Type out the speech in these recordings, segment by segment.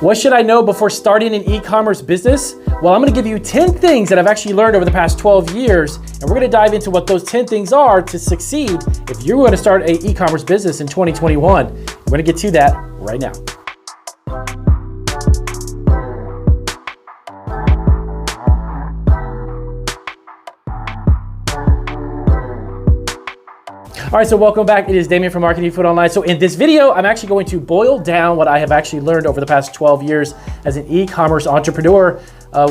What should I know before starting an e-commerce business? Well, I'm gonna give you 10 things that I've actually learned over the past 12 years, and we're gonna dive into what those 10 things are to succeed if you're gonna start an e-commerce business in 2021. We're gonna get to that right now. All right, so welcome back. It is Damien from Marketing Food Online. So in this video, I'm actually going to boil down what I have actually learned over the past 12 years as an e-commerce entrepreneur.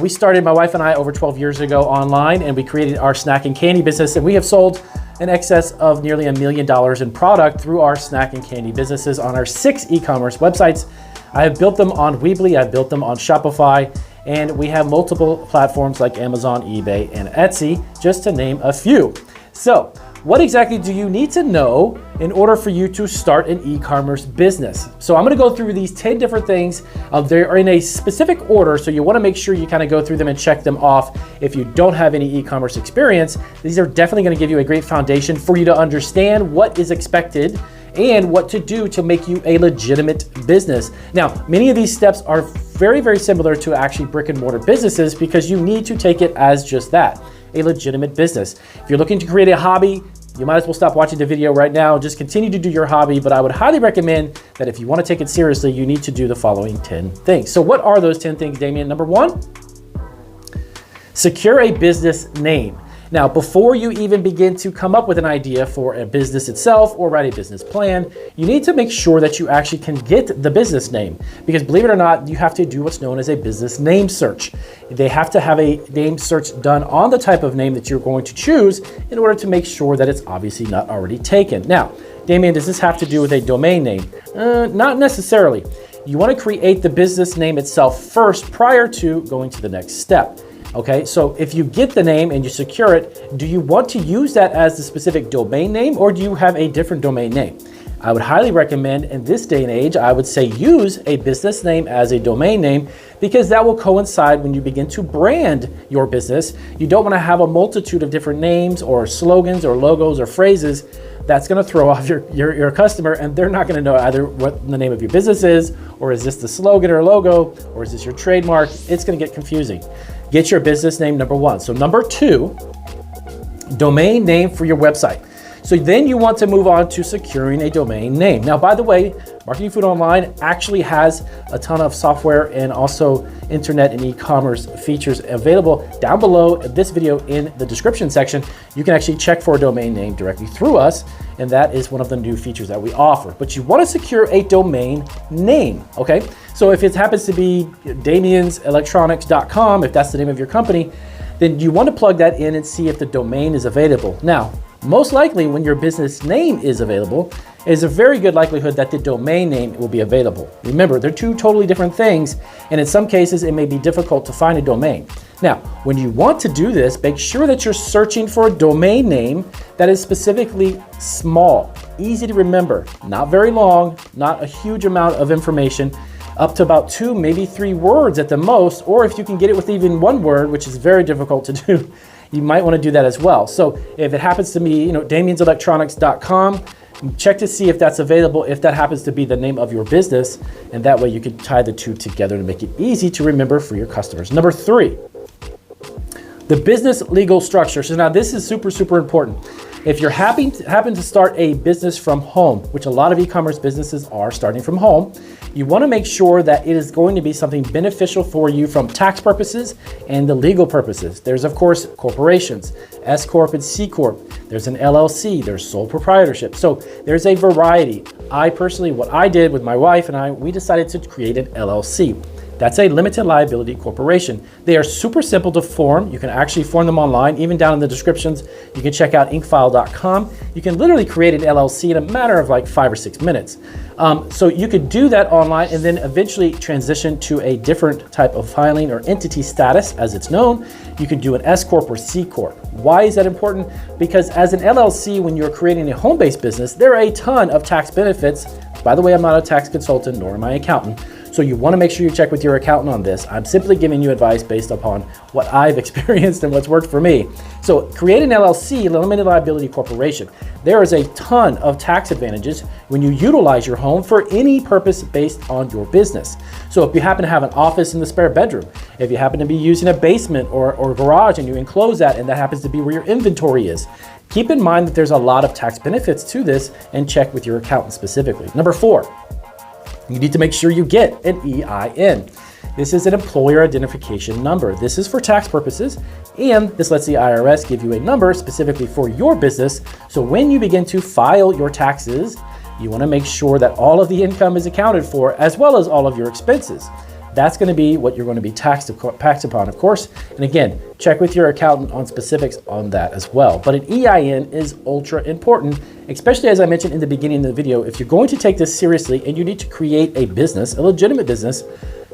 We started, my wife and I, over 12 years ago online, and we created our snack and candy business, and we have sold in excess of nearly $1 million in product through our snack and candy businesses on our 6 e-commerce websites. I have built them on Weebly, I've built them on Shopify, and we have multiple platforms like Amazon, eBay, and Etsy, just to name a few. So, what exactly do you need to know in order for you to start an e-commerce business? So I'm gonna go through these 10 different things. They're in a specific order, so you wanna make sure you kind of go through them and check them off. If you don't have any e-commerce experience, these are definitely gonna give you a great foundation for you to understand what is expected and what to do to make you a legitimate business. Now, many of these steps are very, very similar to actually brick and mortar businesses because you need to take it as just that, a legitimate business. If you're looking to create a hobby, you might as well stop watching the video right now. Just continue to do your hobby, but I would highly recommend that if you want to take it seriously, you need to do the following 10 things. So what are those 10 things, Damien? Number 1, secure a business name. Now, before you even begin to come up with an idea for a business itself or write a business plan, you need to make sure that you actually can get the business name. Because believe it or not, you have to do what's known as a business name search. They have to have a name search done on the type of name that you're going to choose in order to make sure that it's obviously not already taken. Now, Damien, does this have to do with a domain name? Not necessarily. You want to create the business name itself first prior to going to the next step. Okay, so if you get the name and you secure it, do you want to use that as the specific domain name or do you have a different domain name? I would highly recommend in this day and age, I would say use a business name as a domain name because that will coincide when you begin to brand your business. You don't want to have a multitude of different names or slogans or logos or phrases. That's going to throw off your customer and they're not going to know either what the name of your business is, or is this the slogan or logo, or is this your trademark? It's going to get confusing. Get your business name, number 1. So number 2, domain name for your website. So then you want to move on to securing a domain name. Now, by the way, Marketing Food Online actually has a ton of software and also internet and e-commerce features available down below this video in the description section. You can actually check for a domain name directly through us, and that is one of the new features that we offer. But you want to secure a domain name, okay? So if it happens to be damienselectronics.com, if that's the name of your company, then you want to plug that in and see if the domain is available. Now, most likely when your business name is available, is a very good likelihood that the domain name will be available. Remember, they're two totally different things, and in some cases it may be difficult to find a domain. Now, when you want to do this, make sure that you're searching for a domain name that is specifically small, easy to remember, not very long, not a huge amount of information, up to about 2, maybe 3 words at the most, or if you can get it with even 1 word, which is very difficult to do, you might want to do that as well. So if it happens to be, damienselectronics.com, check to see if that's available, if that happens to be the name of your business, and that way you can tie the 2 together to make it easy to remember for your customers. Number 3, the business legal structure. So now this is super, super important. If you're happen to start a business from home, which a lot of e-commerce businesses are starting from home, you want to make sure that it is going to be something beneficial for you from tax purposes and the legal purposes. There's, of course, corporations, S Corp and C Corp. There's an LLC, there's sole proprietorship. So there's a variety. I personally, what I did with my wife and I, we decided to create an LLC. That's a limited liability corporation. They are super simple to form. You can actually form them online, even down in the descriptions. You can check out inkfile.com. You can literally create an LLC in a matter of like 5 or 6 minutes. So you could do that online and then eventually transition to a different type of filing or entity status as it's known. You can do an S Corp or C Corp. Why is that important? Because as an LLC, when you're creating a home-based business, there are a ton of tax benefits. By the way, I'm not a tax consultant nor am I an accountant. So you want to make sure you check with your accountant on this. I'm simply giving you advice based upon what I've experienced and what's worked for me. So create an LLC, limited liability corporation. There is a ton of tax advantages when you utilize your home for any purpose based on your business. So if you happen to have an office in the spare bedroom, if you happen to be using a basement or garage and you enclose that and that happens to be where your inventory is, keep in mind that there's a lot of tax benefits to this and check with your accountant specifically. Number 4, you need to make sure you get an EIN. This is an employer identification number. This is for tax purposes, and this lets the IRS give you a number specifically for your business. So when you begin to file your taxes, you want to make sure that all of the income is accounted for as well as all of your expenses. That's going to be what you're going to be taxed upon, of course. And again, check with your accountant on specifics on that as well. But an EIN is ultra important, especially as I mentioned in the beginning of the video. If you're going to take this seriously and you need to create a business, a legitimate business,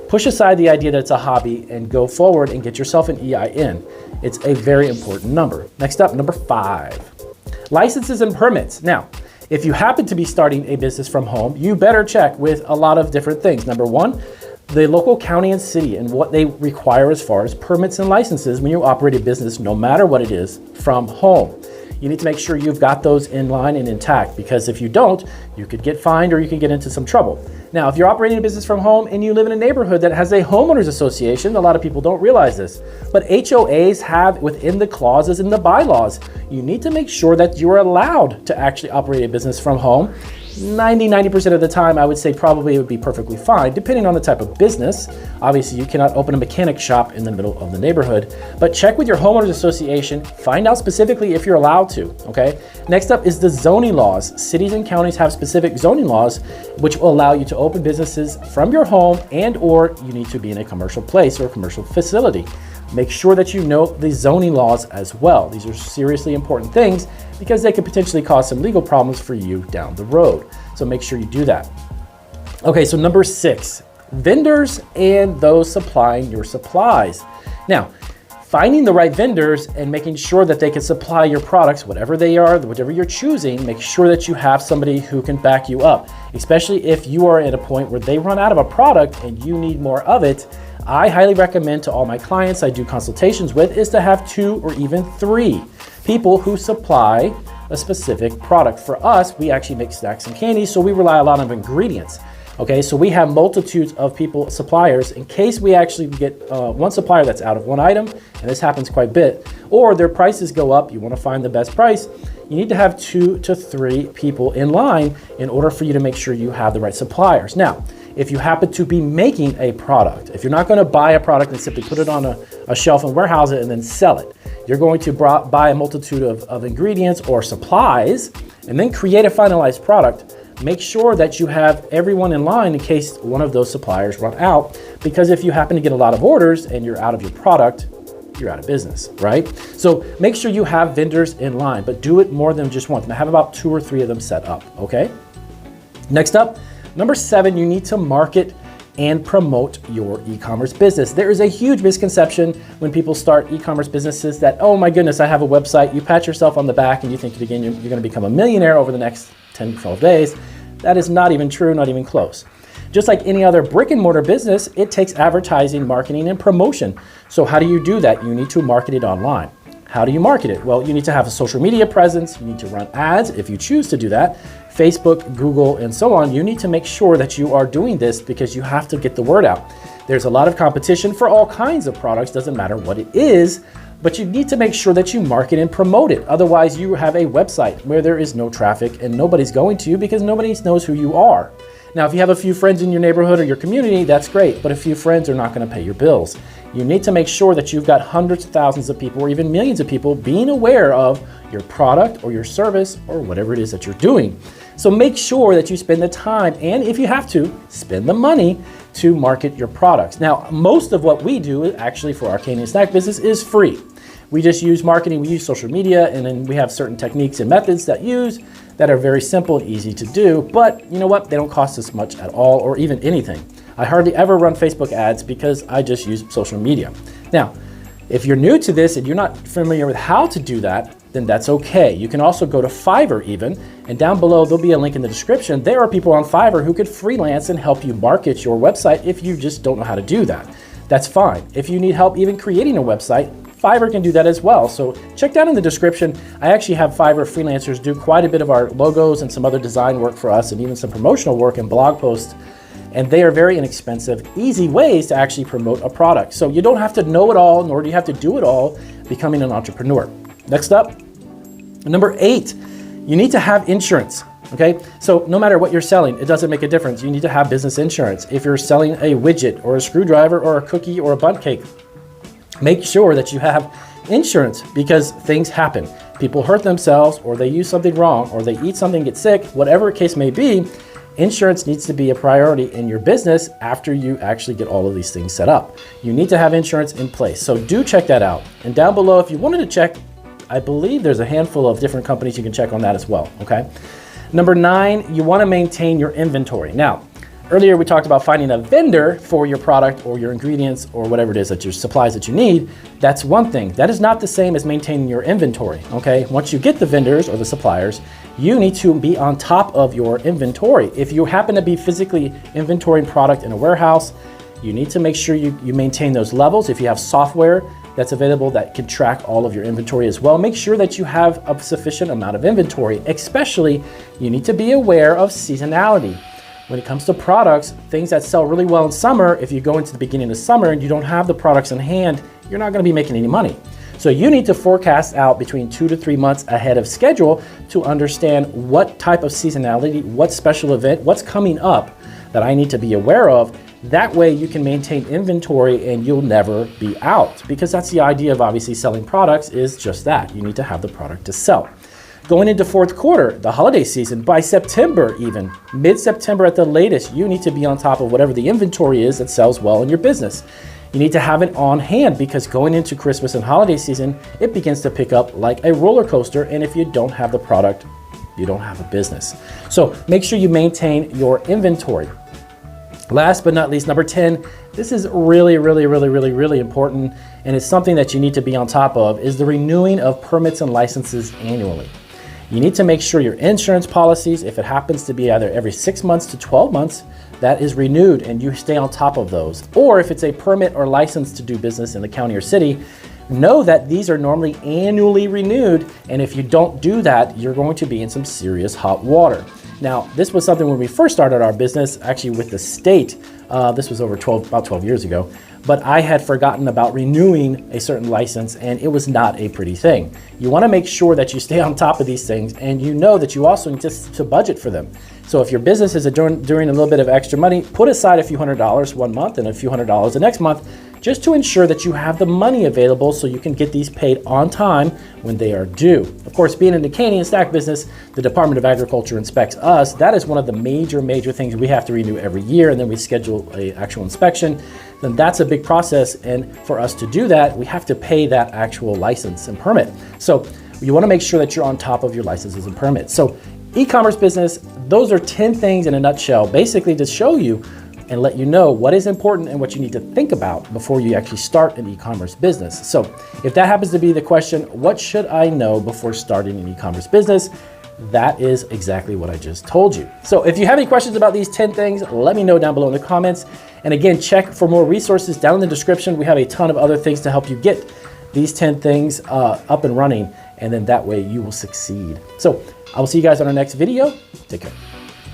push aside the idea that it's a hobby and go forward and get yourself an EIN. It's a very important number. Next up, number 5, licenses and permits. Now, if you happen to be starting a business from home, you better check with a lot of different things. Number 1, the local county and city and what they require as far as permits and licenses when you operate a business, no matter what it is, from home. You need to make sure you've got those in line and intact, because if you don't, you could get fined or you could get into some trouble. Now, if you're operating a business from home and you live in a neighborhood that has a homeowners association, a lot of people don't realize this, but HOAs have within the clauses in the bylaws, you need to make sure that you're allowed to actually operate a business from home. 90% of the time, I would say probably it would be perfectly fine, depending on the type of business. Obviously, you cannot open a mechanic shop in the middle of the neighborhood, but check with your homeowners association, find out specifically if you're allowed to, okay? Next up is the zoning laws. Cities and counties have specific zoning laws, which will allow you to open businesses from your home or you need to be in a commercial place or a commercial facility. Make sure that you know the zoning laws as well. These are seriously important things because they could potentially cause some legal problems for you down the road. So make sure you do that. Okay, so number 6, vendors and those supplying your supplies. Now, finding the right vendors and making sure that they can supply your products, whatever they are, whatever you're choosing, make sure that you have somebody who can back you up, especially if you are at a point where they run out of a product and you need more of it. I highly recommend to all my clients I do consultations with is to have 2 or even 3 people who supply a specific product. For us, we actually make snacks and candies, so we rely a lot on ingredients. Okay, so we have multitudes of suppliers in case we actually get one supplier that's out of one item, and this happens quite a bit, or their prices go up, you want to find the best price, you need to have 2 to 3 people in line in order for you to make sure you have the right suppliers. Now, if you happen to be making a product, if you're not going to buy a product and simply put it on a shelf and warehouse it and then sell it, you're going to buy a multitude of ingredients or supplies and then create a finalized product. Make sure that you have everyone in line in case one of those suppliers run out, because if you happen to get a lot of orders and you're out of your product, you're out of business, right? So make sure you have vendors in line, but do it more than just once. Now have about 2 or 3 of them set up, okay? Next up, number 7, you need to market and promote your e-commerce business. There is a huge misconception when people start e-commerce businesses that, oh my goodness, I have a website. You pat yourself on the back and you think again, you're going to become a millionaire over the next 10, 12 days. That is not even true, not even close. Just like any other brick and mortar business, it takes advertising, marketing, and promotion. So how do you do that? You need to market it online. How do you market it? Well, you need to have a social media presence. You need to run ads if you choose to do that. Facebook, Google, and so on. You need to make sure that you are doing this because you have to get the word out. There's a lot of competition for all kinds of products, doesn't matter what it is, but you need to make sure that you market and promote it. Otherwise, you have a website where there is no traffic and nobody's going to you because nobody knows who you are. Now, if you have a few friends in your neighborhood or your community, that's great, but a few friends are not going to pay your bills. You need to make sure that you've got hundreds of thousands of people or even millions of people being aware of your product or your service or whatever it is that you're doing. So make sure that you spend the time, and if you have to, spend the money to market your products. Now, most of what we do actually for our candy and snack business is free. We just use marketing, we use social media, and then we have certain techniques and methods that are very simple and easy to do, but you know what? They don't cost us much at all or even anything. I hardly ever run Facebook ads because I just use social media. Now, if you're new to this and you're not familiar with how to do that, then that's okay. You can also go to Fiverr even, and down below there'll be a link in the description. There are people on Fiverr who could freelance and help you market your website if you just don't know how to do that. That's fine. If you need help even creating a website, Fiverr can do that as well. So check down in the description. I actually have Fiverr freelancers do quite a bit of our logos and some other design work for us, and even some promotional work and blog posts. And they are very inexpensive, easy ways to actually promote a product. So you don't have to know it all, nor do you have to do it all becoming an entrepreneur. Next up, number 8, you need to have insurance. Okay, so no matter what you're selling, it doesn't make a difference. You need to have business insurance. If you're selling a widget or a screwdriver or a cookie or a bundt cake, make sure that you have insurance, because things happen. People hurt themselves, or they use something wrong, or they eat something, get sick, whatever the case may be. Insurance needs to be a priority in your business after you actually get all of these things set up. You need to have insurance in place. So do check that out. And down below, if you wanted to check, I believe there's a handful of different companies you can check on that as well, okay? Number 9, you want to maintain your inventory. Now, earlier we talked about finding a vendor for your product or your ingredients or whatever it is that your supplies that you need. That's one thing. That is not the same as maintaining your inventory, okay? Once you get the vendors or the suppliers, you need to be on top of your inventory. If you happen to be physically inventorying product in a warehouse, you need to make sure you maintain those levels. If you have software that's available that can track all of your inventory as well, make sure that you have a sufficient amount of inventory. Especially, you need to be aware of seasonality. When it comes to products, things that sell really well in summer, if you go into the beginning of summer and you don't have the products in hand, you're not going to be making any money. So you need to forecast out between 2 to 3 months ahead of schedule to understand what type of seasonality, what special event, what's coming up that I need to be aware of. That way you can maintain inventory and you'll never be out, because that's the idea of obviously selling products, is just that. You need to have the product to sell. Going into fourth quarter, the holiday season, by September even, mid-September at the latest, you need to be on top of whatever the inventory is that sells well in your business. You need to have it on hand, because going into Christmas and holiday season, it begins to pick up like a roller coaster, and if you don't have the product, you don't have a business. So make sure you maintain your inventory. Last but not least, number 10, this is really important, and it's something that you need to be on top of, is the renewing of permits and licenses annually. You need to make sure your insurance policies, if it happens to be either every 6 months to 12 months, that is renewed and you stay on top of those. Or if it's a permit or license to do business in the county or city, know that these are normally annually renewed, and if you don't do that, you're going to be in some serious hot water. Now, this was something when we first started our business, actually with the state, this was about 12 years ago, but I had forgotten about renewing a certain license, and it was not a pretty thing. You want to make sure that you stay on top of these things, and you know that you also need to budget for them. So if your business is doing a little bit of extra money, put aside a few $100s one month and a few $100s the next month, just to ensure that you have the money available so you can get these paid on time when they are due. Of course, being in the canning and stack business, the Department of Agriculture inspects us. That is one of the major things we have to renew every year, and then we schedule an actual inspection. Then that's a big process, and for us to do that, we have to pay that actual license and permit. So you want to make sure that you're on top of your licenses and permits. So e-commerce business, those are 10 things in a nutshell, basically to show you and let you know what is important and what you need to think about before you actually start an e-commerce business. So if that happens to be the question, what should I know before starting an e-commerce business? That is exactly what I just told you. So if you have any questions about these 10 things, let me know down below in the comments. And again, check for more resources down in the description. We have a ton of other things to help you get these 10 things up and running, and then that way you will succeed. So I will see you guys on our next video. Take care.